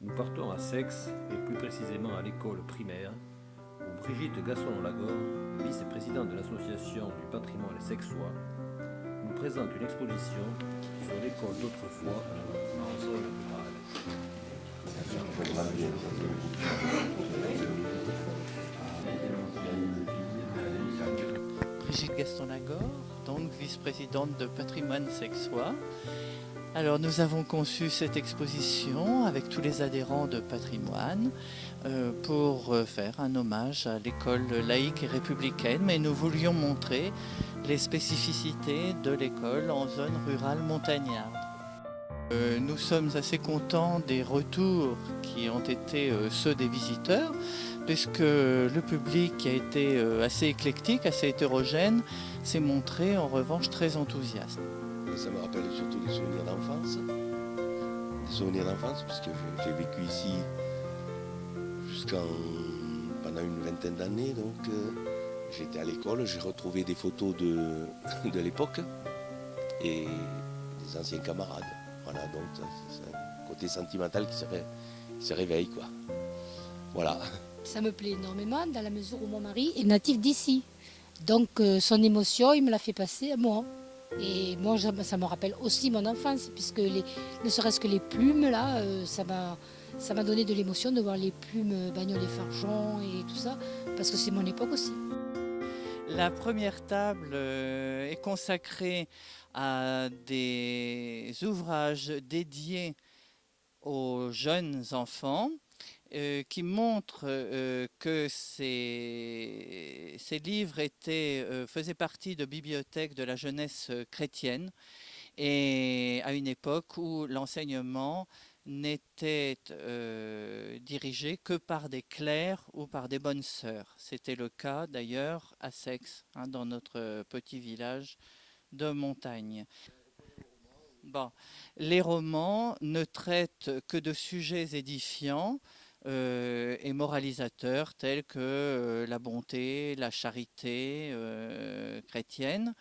Nous partons à Seix, et plus précisément à l'école primaire, où Brigitte Gasson-Lagore, vice-présidente de l'association du patrimoine sexois, nous présente une exposition sur l'école d'autrefois en zone rurale. Brigitte Gaston-Lagore, donc vice-présidente de Patrimoine Sexois. Alors nous avons conçu cette exposition avec tous les adhérents de Patrimoine pour faire un hommage à l'école laïque et républicaine, mais nous voulions montrer les spécificités de l'école en zone rurale montagnarde. Nous sommes assez contents des retours qui ont été ceux des visiteurs, puisque le public qui a été assez éclectique, assez hétérogène, s'est montré en revanche très enthousiaste. Ça me rappelle surtout des souvenirs d'enfance. Des souvenirs d'enfance, puisque j'ai vécu ici pendant une vingtaine d'années. Donc j'étais à l'école, j'ai retrouvé des photos de l'époque et des anciens camarades. Voilà, donc c'est un côté sentimental qui se réveille, quoi. Voilà. Ça me plaît énormément dans la mesure où mon mari est natif d'ici. Donc son émotion, il me l'a fait passer à moi. Et moi, ça me rappelle aussi mon enfance, puisque ne serait-ce que les plumes, là, ça m'a donné de l'émotion de voir les plumes Bagnolet et Fargeon et tout ça, parce que c'est mon époque aussi. La première table est consacrée à des ouvrages dédiés aux jeunes enfants qui montrent que ces livres faisaient partie de bibliothèques de la jeunesse chrétienne et à une époque où l'enseignement n'était dirigé que par des clercs ou par des bonnes sœurs. C'était le cas d'ailleurs à Seix, dans notre petit village de montagne. Bon, les romans ne traitent que de sujets édifiants et moralisateurs tels que la bonté, la charité chrétienne.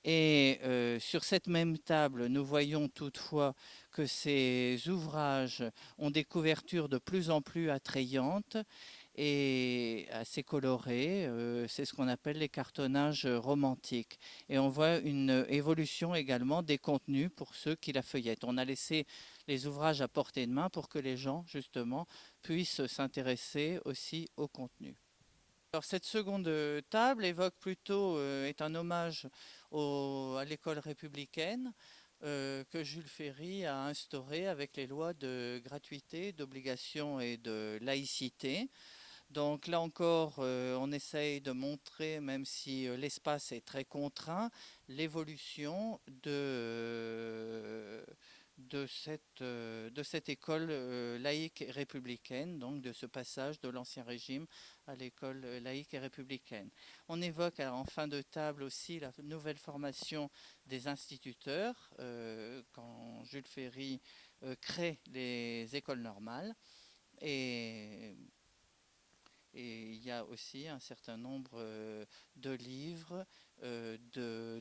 Et sur cette même table, nous voyons toutefois que ces ouvrages ont des couvertures de plus en plus attrayantes et assez colorées. C'est ce qu'on appelle les cartonnages romantiques. Et on voit une évolution également des contenus pour ceux qui la feuillettent. On a laissé les ouvrages à portée de main pour que les gens, justement, puissent s'intéresser aussi au contenu. Alors, cette seconde table est un hommage à l'école républicaine que Jules Ferry a instaurée avec les lois de gratuité, d'obligation et de laïcité. Donc là encore, on essaye de montrer, même si l'espace est très contraint, l'évolution de cette école laïque et républicaine, donc de ce passage de l'Ancien Régime à l'école laïque et républicaine. On évoque en fin de table aussi la nouvelle formation des instituteurs, quand Jules Ferry crée les écoles normales. Et il y a aussi un certain nombre de livres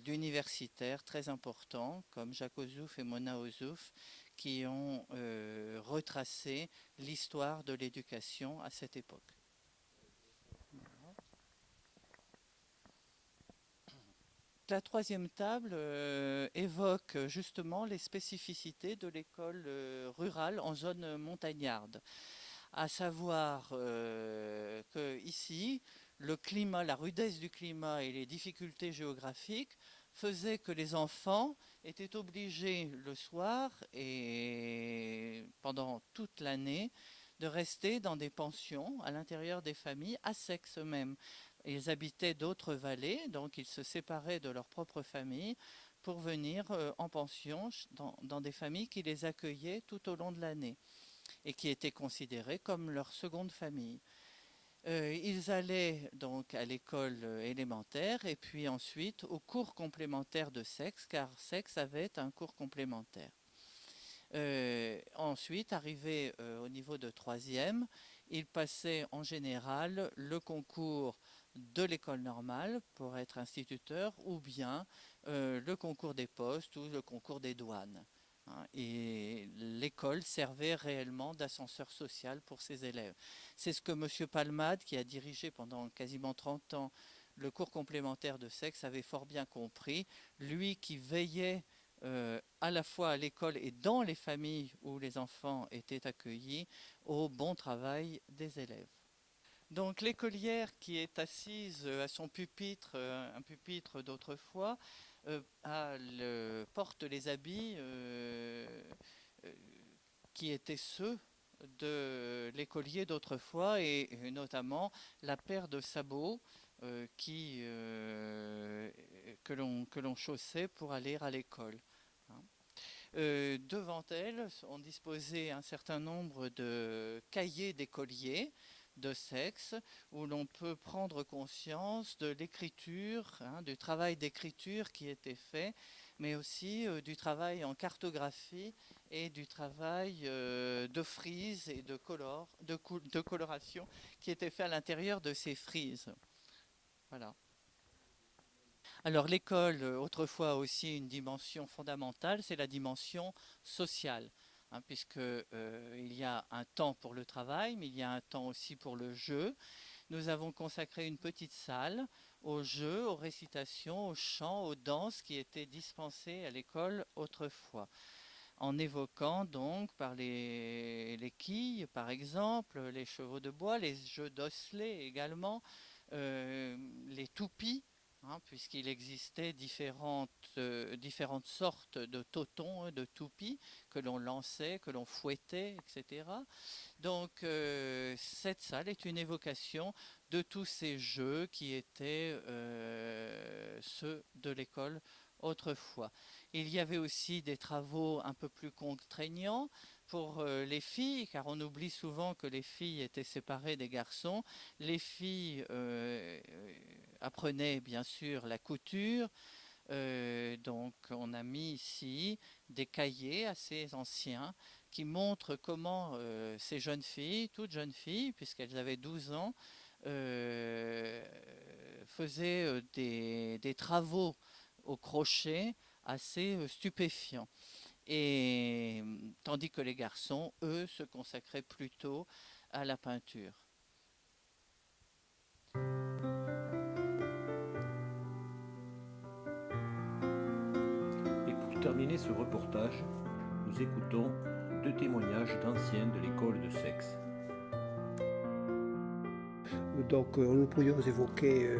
d'universitaires très importants, comme Jacques Ozouf et Mona Ozouf, qui ont retracé l'histoire de l'éducation à cette époque. La troisième table évoque justement les spécificités de l'école rurale en zone montagnarde. À savoir que ici, le climat, la rudesse du climat et les difficultés géographiques faisaient que les enfants étaient obligés le soir et pendant toute l'année de rester dans des pensions à l'intérieur des familles, à Seix même. Ils habitaient d'autres vallées, donc ils se séparaient de leur propre famille pour venir en pension dans des familles qui les accueillaient tout au long de l'année et qui étaient considérés comme leur seconde famille. Ils allaient donc à l'école élémentaire et puis ensuite au cours complémentaire de Seix, car Seix avait un cours complémentaire. Ensuite, arrivé au niveau de troisième, ils passaient en général le concours de l'école normale pour être instituteur ou bien le concours des postes ou le concours des douanes. hein, et l'école servait réellement d'ascenseur social pour ses élèves. C'est ce que M. Palmade, qui a dirigé pendant quasiment 30 ans le cours complémentaire de sexe, avait fort bien compris, lui qui veillait à la fois à l'école et dans les familles où les enfants étaient accueillis au bon travail des élèves. Donc l'écolière qui est assise à son pupitre, un pupitre d'autrefois, porte les habits qui étaient ceux de l'écolier d'autrefois, et notamment la paire de sabots que l'on chaussait pour aller à l'école. Hein. Devant elle, on disposait un certain nombre de cahiers d'écoliers de sexe, où l'on peut prendre conscience de l'écriture, hein, du travail d'écriture qui était fait, mais aussi du travail en cartographie et du travail de frise et de coloration qui était fait à l'intérieur de ces frises. Voilà. Alors l'école, autrefois, a aussi une dimension fondamentale, c'est la dimension sociale, hein, puisque il y a un temps pour le travail, mais il y a un temps aussi pour le jeu. Nous avons consacré une petite salle aux jeux, aux récitations, aux chants, aux danses qui étaient dispensées à l'école autrefois, en évoquant donc par les quilles, par exemple, les chevaux de bois, les jeux d'osselets également, les toupies, hein, puisqu'il existait différentes sortes de totons, de toupies que l'on lançait, que l'on fouettait, etc. Donc cette salle est une évocation de tous ces jeux qui étaient ceux de l'école autrefois. Il y avait aussi des travaux un peu plus contraignants pour les filles, car on oublie souvent que les filles étaient séparées des garçons. Les filles apprenaient bien sûr la couture. Donc on a mis ici des cahiers assez anciens qui montrent comment ces jeunes filles, toutes jeunes filles, puisqu'elles avaient 12 ans, faisaient des travaux au crochet assez stupéfiants. Et tandis que les garçons, eux, se consacraient plutôt à la peinture. Et pour terminer ce reportage, nous écoutons 2 témoignages d'anciens de l'école de sexe. Donc nous pourrions évoquer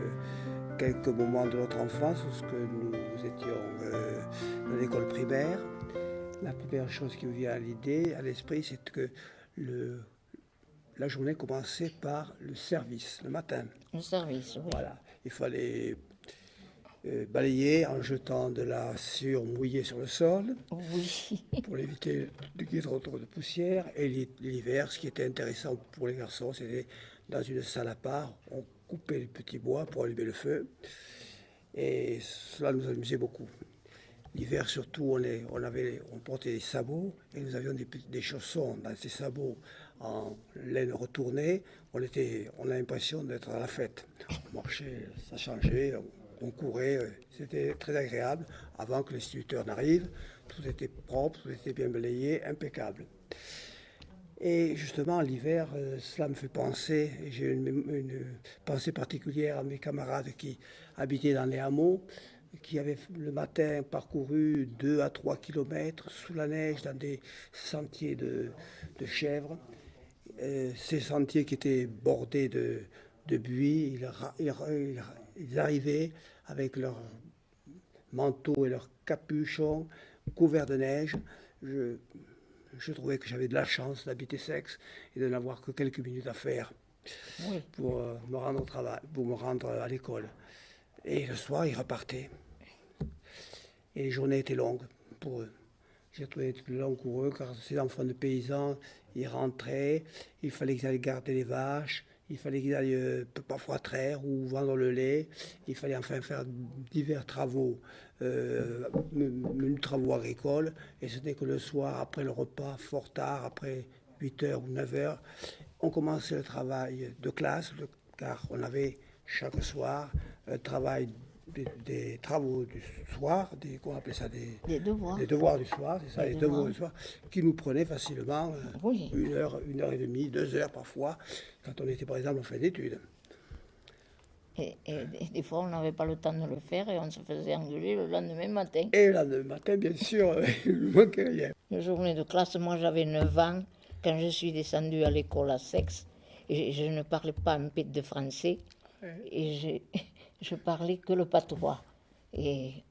quelques moments de notre enfance, lorsque nous étions dans l'école primaire. La première chose qui me vient à l'esprit, c'est que la journée commençait par le service, le matin. Le service, oui. Voilà, il fallait balayer en jetant de la sueur mouillée sur le sol, Oui. pour éviter de guérir autour de poussière. Et l'hiver, ce qui était intéressant pour les garçons, c'était dans une salle à part, on coupait les petits bois pour allumer le feu. Et cela nous amusait beaucoup. L'hiver surtout, on portait des sabots et nous avions des chaussons dans ces sabots en laine retournée. On a l'impression d'être à la fête. On marchait, ça changeait, on courait, c'était très agréable. Avant que l'instituteur n'arrive, tout était propre, tout était bien balayé, impeccable. Et justement, l'hiver, cela me fait penser, j'ai une pensée particulière à mes camarades qui habitaient dans les hameaux, qui avaient le matin parcouru 2 à 3 kilomètres sous la neige dans des sentiers de chèvres. Ces sentiers qui étaient bordés de buis, ils arrivaient avec leurs manteaux et leurs capuchons couverts de neige. Je trouvais que j'avais de la chance d'habiter Sexe et de n'avoir que quelques minutes à faire pour me rendre au travail, pour me rendre à l'école. Et le soir, ils repartaient. Et les journées étaient longues pour eux. J'ai trouvé long pour eux, car ces enfants de paysans, ils rentraient, il fallait qu'ils aillent garder les vaches, il fallait qu'ils aillent parfois traire ou vendre le lait, il fallait enfin faire divers travaux, travaux agricoles, et ce n'est que le soir, après le repas, fort tard, après 8h ou 9h, on commençait le travail de classe, car on avait chaque soir un travail des travaux du soir, qu'on appelait ça Des devoirs. des devoirs du soir, c'est ça, Des les devoirs devoirs. du soir, qui nous prenaient facilement Oui. 1 heure et demie, 2 heures parfois, quand on était par exemple en fin d'études. Et des fois, on n'avait pas le temps de le faire et on se faisait engueuler le lendemain matin. Et le lendemain matin, bien sûr, il ne manquait rien. Le journée de classe, moi j'avais 9 ans quand je suis descendue à l'école à Sex. Et je ne parlais pas un peu de français. Et je parlais que le patois. Et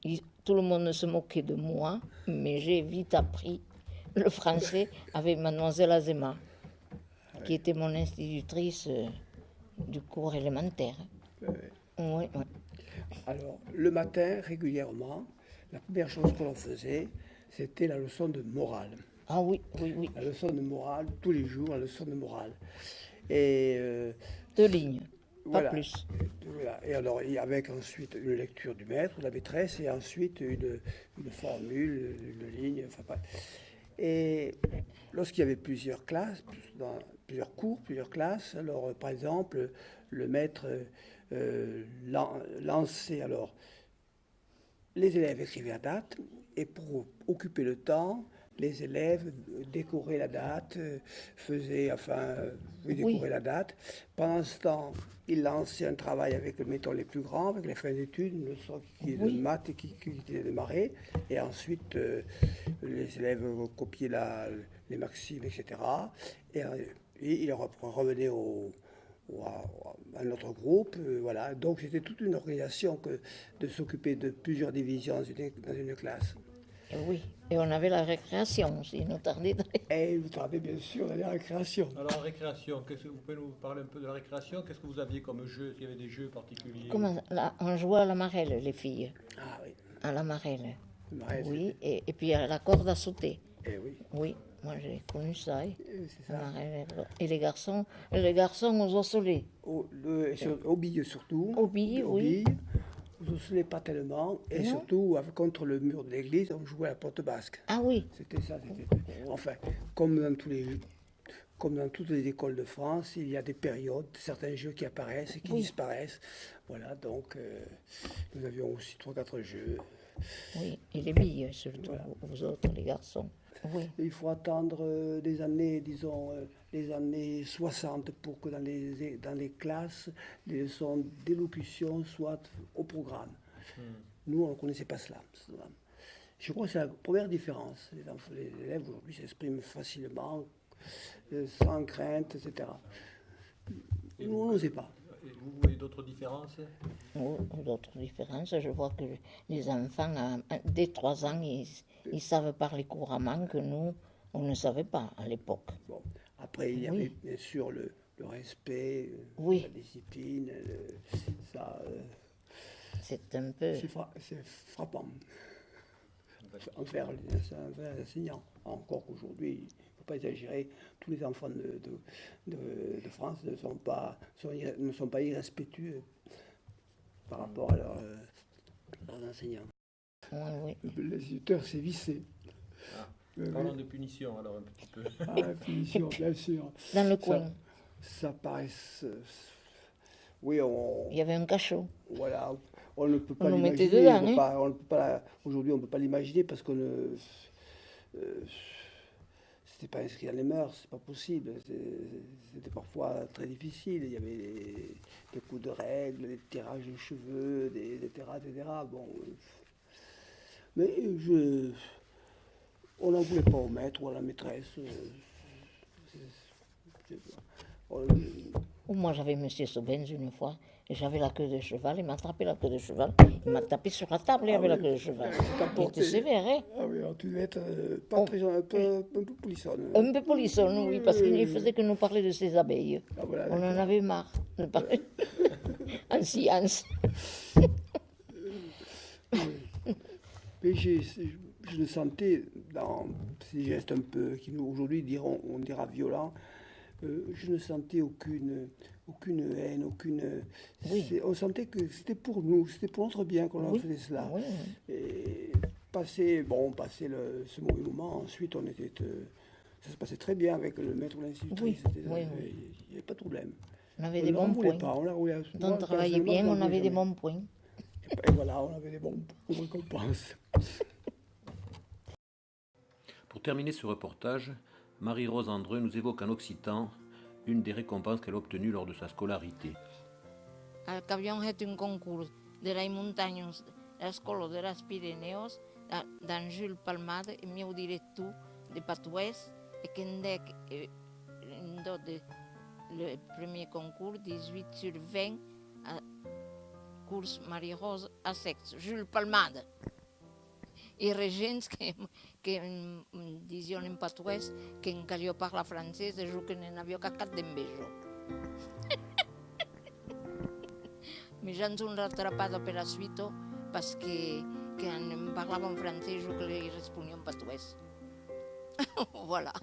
tout le monde se moquait de moi, mais j'ai vite appris le français avec mademoiselle Azema, qui était mon institutrice du cours élémentaire. Oui, oui. Alors, le matin, régulièrement, la première chose que l'on faisait, c'était la leçon de morale. Ah oui, oui, oui. La leçon de morale, tous les jours, la leçon de morale. Et 2 lignes, pas voilà. plus. Voilà. Et alors, avec ensuite une lecture du maître ou de la maîtresse, et ensuite une formule, une ligne, enfin pas. Et lorsqu'il y avait plusieurs classes, plusieurs cours, plusieurs classes, alors par exemple, le maître lançait alors les élèves écrivaient la date, et pour occuper le temps, les élèves décoraient la date, décoraient la date. Pendant ce temps, ils lançaient un travail avec, mettons, les plus grands, avec les fins d'études, une leçon qui est de maths qui était démarrée. Et ensuite, les élèves copiaient les maximes, etc. Et ils revenaient à notre groupe, voilà. Donc c'était toute une organisation de s'occuper de plusieurs divisions dans une classe. Et oui, et on avait la récréation aussi, il nous tardait Et vous tardez bien sûr dans la récréation. Alors, en récréation, vous pouvez nous parler un peu de la récréation? Qu'est-ce que vous aviez comme jeu? Est-ce qu'il y avait des jeux particuliers? On jouait à la marelle, les filles. Ah oui. À la marelle. Ouais, Oui, et puis à la corde à sauter. oui. Oui, moi j'ai connu ça. C'est La ça. marelle. Et les garçons aux osselets. Au billes surtout. Aux billes, oui. billes. Aux osselets pas tellement. Et Non. surtout, contre le mur de l'église, on jouait à la porte basque. Ah oui, C'était ça. Enfin, comme dans toutes les écoles de France, il y a des périodes, certains jeux qui apparaissent et qui disparaissent. Voilà, donc nous avions aussi 3-4 jeux. oui. Et les billes, surtout, Voilà. vous autres, les garçons. Oui, Et il faut attendre des années, disons, les années 60 pour que dans les classes, les leçons d'élocution soient au programme. Nous, on ne connaissait pas cela. Je crois que c'est la première différence. Les élèves aujourd'hui s'expriment facilement, sans crainte, etc. Nous, on n'osait pas. Et vous voyez d'autres différences? d'autres différences. Je vois que les enfants, dès 3 ans, ils savent parler couramment que nous, on ne savait pas à l'époque. Bon. Après, il y avait bien sûr le respect, Oui. la discipline, ça, C'est un peu... c'est frappant envers les enseignants. Encore qu'aujourd'hui, il ne faut pas exagérer, tous les enfants de France ne sont pas irrespectueux par rapport à leurs enseignants. Oui, oui. L'instituteur s'est vissé. Parlons de punition alors un petit peu. Ah, la punition, bien sûr. Dans le coin, Ça paraît... Oui, il y avait un cachot. voilà, on ne peut pas On nous mettait l'imaginer. dedans, Aujourd'hui, on ne peut pas l'imaginer parce que c'était pas inscrit dans les mœurs, c'est pas possible. C'était parfois très difficile. Il y avait des coups de règle, des tirages de cheveux, etc., etc. Bon, mais on n'en voulait pas au maître ou à la maîtresse. Moi, j'avais Monsieur Sobens une fois, et j'avais la queue de cheval, il m'a attrapé la queue de cheval, il m'a tapé sur la table, il avait la queue de cheval. Il était sévère, hein? Ah oui, alors tu devais être pas très, un peu polissonne. Un peu polissonne, oui, parce qu'il ne faisait que nous parler de ses abeilles. Ah, voilà, On en d'accord. avait marre de parler en science. Mais je le sentais dans ces gestes un peu qui nous aujourd'hui on dira violents. Je ne sentais aucune haine, on sentait que c'était pour nous, c'était pour notre bien qu'on en faisait cela. Oui. Et passer ce mauvais moment, ensuite ça se passait très bien avec le maître ou l'institutrice. Oui, oui. Il n'y avait pas de problème. On avait On des ne bons voulait points. pas, Quand on travaillait bien, on avait des bons points. Et voilà, on avait des bons récompenses. Pour terminer ce reportage, Marie-Rose Andreu nous évoque en occitan une des récompenses qu'elle a obtenues lors de sa scolarité. Que havíem fet un concurs de les muntanyes, les colors de les Pirineos, d'en Jules Palmade, el meu director de Patuès, i que en dec le primer concours, 18 sur 20, curs Marie-Rose a sexe, Jules Palmade. I regents que em diuen en patuès que en que jo parla francès és el que n'havia cacat d'envejo. Mi gens un atrapada per a suito perquè que em parlava en francès o que li responia en patuès. Voilà.